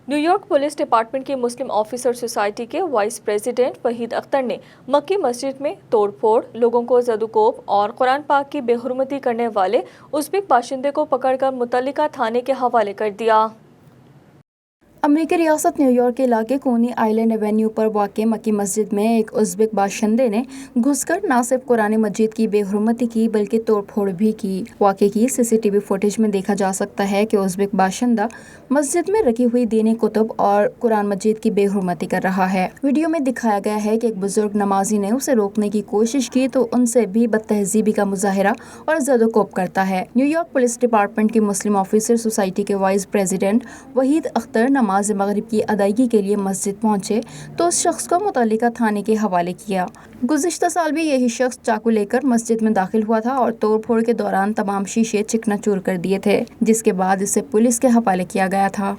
New York police department کی مسلم officer society کے vice president Waheed Akhtar نے مکی مسجد میں توڑ پھوڑ، لوگوں کو زد و کوب اور قرآن پاک کی بے حرمتی کرنے والے ازبک باشندے کو پکڑ کر متعلقہ تھانے کے حوالے کر دیا۔ امریکی ریاست نیو یارک کے علاقے کونی آئلینڈ ایونیو پر واقع مکی مسجد میں ایک ازبک باشندے نے گھس کر نہ صرف قرآن مجید کی بے حرمتی کی بلکہ توڑ پھوڑ بھی کی۔ واقعے کی CCTV فوٹیج میں دیکھا جا سکتا ہے کہ ازبک باشندہ مسجد میں رکھی ہوئی دینی کتب اور قرآن مجید کی بے حرمتی کر رہا ہے۔ ویڈیو میں دکھایا گیا ہے کہ ایک بزرگ نمازی نے اسے روکنے کی کوشش کی تو ان سے بھی بدتہذیبی کا مظاہرہ اور زد و کوب کرتا ہے۔ نیو یارک پولیس ڈپارٹمنٹ کی مسلم آفیسر سوسائٹی کے وائس پریزیڈنٹ وحید اختر نماز مغرب کی ادائیگی کے لیے مسجد پہنچے تو اس شخص کو متعلقہ تھانے کے حوالے کیا۔ گزشتہ سال بھی یہی شخص چاقو لے کر مسجد میں داخل ہوا تھا اور توڑ پھوڑ کے دوران تمام شیشے چکنا چور کر دیے تھے، جس کے بعد اسے پولیس کے حوالے کیا گیا تھا۔